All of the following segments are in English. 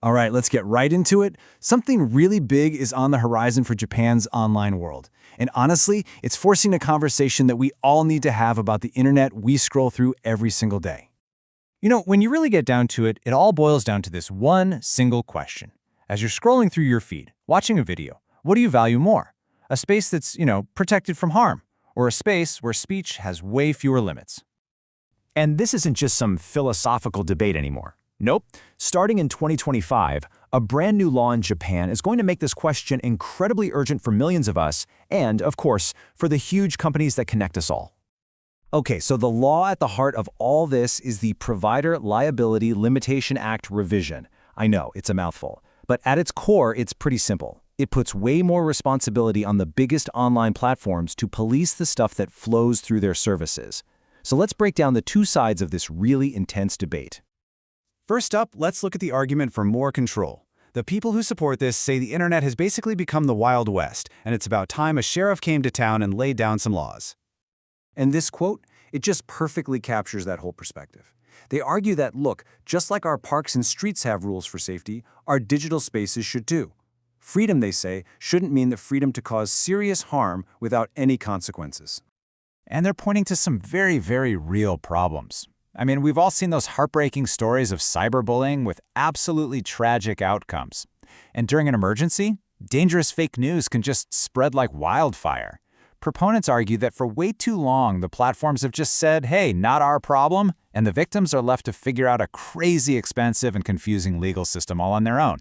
All right, let's get right into it. Something really big is on the horizon for Japan's online world. And honestly, it's forcing a conversation that we all need to have about the internet we scroll through every single day. You know, when you really get down to it, it all boils down to this one single question. As you're scrolling through your feed, watching a video, what do you value more? A space that's, protected from harm, or a space where speech has way fewer limits? And this isn't just some philosophical debate anymore. Nope. Starting in 2025, a brand new law in Japan is going to make this question incredibly urgent for millions of us and, of course, for the huge companies that connect us all. Okay, so the law at the heart of all this is the Provider Liability Limitation Act revision. I know, it's a mouthful. But at its core, it's pretty simple. It puts way more responsibility on the biggest online platforms to police the stuff that flows through their services. So let's break down the two sides of this really intense debate. First up, let's look at the argument for more control. The people who support this say the internet has basically become the Wild West, and it's about time a sheriff came to town and laid down some laws. And this quote, it just perfectly captures that whole perspective. They argue that, look, just like our parks and streets have rules for safety, our digital spaces should too. Freedom, they say, shouldn't mean the freedom to cause serious harm without any consequences. And they're pointing to some very, very real problems. I mean, we've all seen those heartbreaking stories of cyberbullying with absolutely tragic outcomes. And during an emergency, dangerous fake news can just spread like wildfire. Proponents argue that for way too long, the platforms have just said, hey, not our problem, and the victims are left to figure out a crazy expensive and confusing legal system all on their own.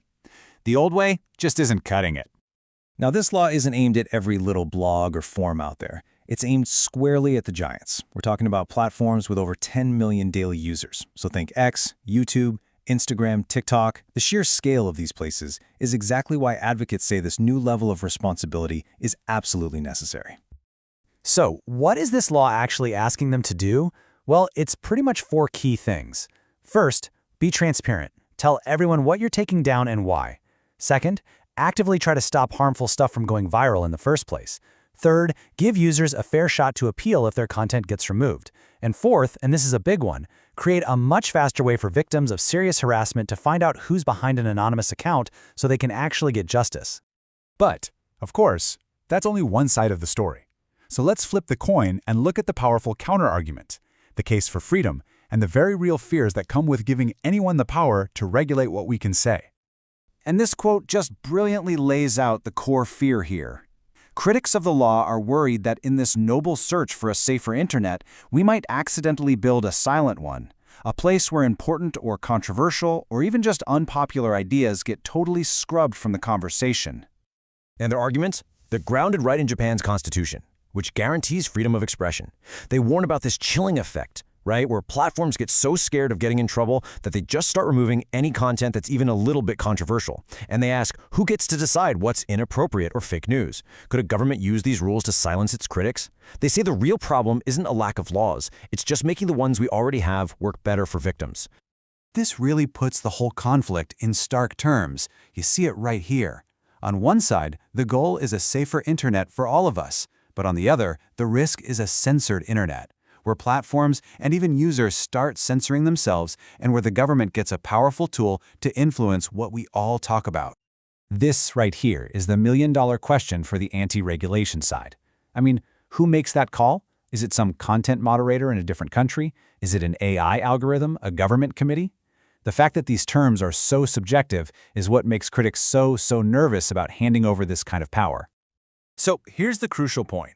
The old way just isn't cutting it. Now, this law isn't aimed at every little blog or forum out there. It's aimed squarely at the giants. We're talking about platforms with over 10 million daily users. So think X, YouTube, Instagram, TikTok. The sheer scale of these places is exactly why advocates say this new level of responsibility is absolutely necessary. So, what is this law actually asking them to do? Well, it's pretty much four key things. First, be transparent. Tell everyone what you're taking down and why. Second, actively try to stop harmful stuff from going viral in the first place. Third, give users a fair shot to appeal if their content gets removed. And fourth, and this is a big one, create a much faster way for victims of serious harassment to find out who's behind an anonymous account so they can actually get justice. But, of course, that's only one side of the story. So let's flip the coin and look at the powerful counter-argument, the case for freedom, and the very real fears that come with giving anyone the power to regulate what we can say. And this quote just brilliantly lays out the core fear here. Critics of the law are worried that in this noble search for a safer internet, we might accidentally build a silent one, a place where important or controversial or even just unpopular ideas get totally scrubbed from the conversation. And their argument? They're grounded right in Japan's constitution, which guarantees freedom of expression. They warn about this chilling effect, right, where platforms get so scared of getting in trouble that they just start removing any content that's even a little bit controversial. And they ask, who gets to decide what's inappropriate or fake news? Could a government use these rules to silence its critics? They say the real problem isn't a lack of laws. It's just making the ones we already have work better for victims. This really puts the whole conflict in stark terms. You see it right here. On one side, the goal is a safer internet for all of us. But on the other, the risk is a censored internet, where platforms and even users start censoring themselves and where the government gets a powerful tool to influence what we all talk about. This right here is the million-dollar question for the anti-regulation side. I mean, who makes that call? Is it some content moderator in a different country? Is it an AI algorithm, a government committee? The fact that these terms are so subjective is what makes critics so nervous about handing over this kind of power. So here's the crucial point.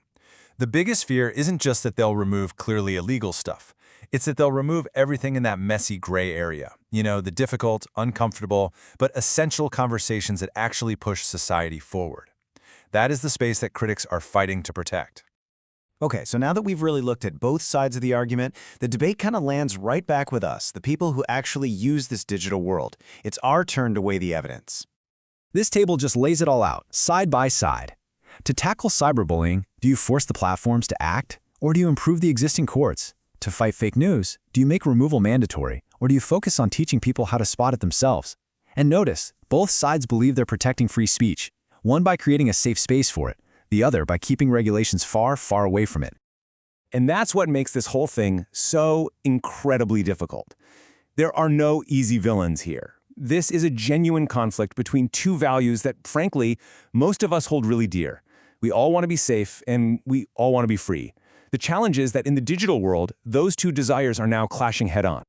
The biggest fear isn't just that they'll remove clearly illegal stuff. It's that they'll remove everything in that messy gray area. You know, the difficult, uncomfortable, but essential conversations that actually push society forward. That is the space that critics are fighting to protect. Okay, so now that we've really looked at both sides of the argument, the debate kind of lands right back with us, the people who actually use this digital world. It's our turn to weigh the evidence. This table just lays it all out, side by side. To tackle cyberbullying, do you force the platforms to act, or do you improve the existing courts? To fight fake news, do you make removal mandatory, or do you focus on teaching people how to spot it themselves? And notice, both sides believe they're protecting free speech, one by creating a safe space for it, the other by keeping regulations far away from it. And that's what makes this whole thing so incredibly difficult. There are no easy villains here. This is a genuine conflict between two values that, frankly, most of us hold really dear. We all want to be safe, and we all want to be free. The challenge is that in the digital world, those two desires are now clashing head-on.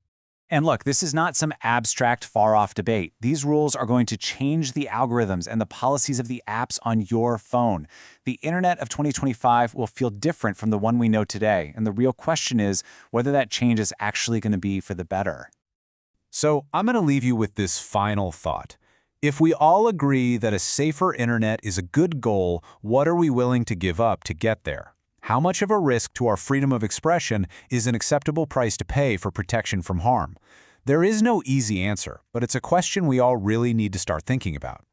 And look, this is not some abstract, far-off debate. These rules are going to change the algorithms and the policies of the apps on your phone. The internet of 2025 will feel different from the one we know today, and the real question is whether that change is actually going to be for the better. So I'm going to leave you with this final thought. If we all agree that a safer internet is a good goal, what are we willing to give up to get there? How much of a risk to our freedom of expression is an acceptable price to pay for protection from harm? There is no easy answer, but it's a question we all really need to start thinking about.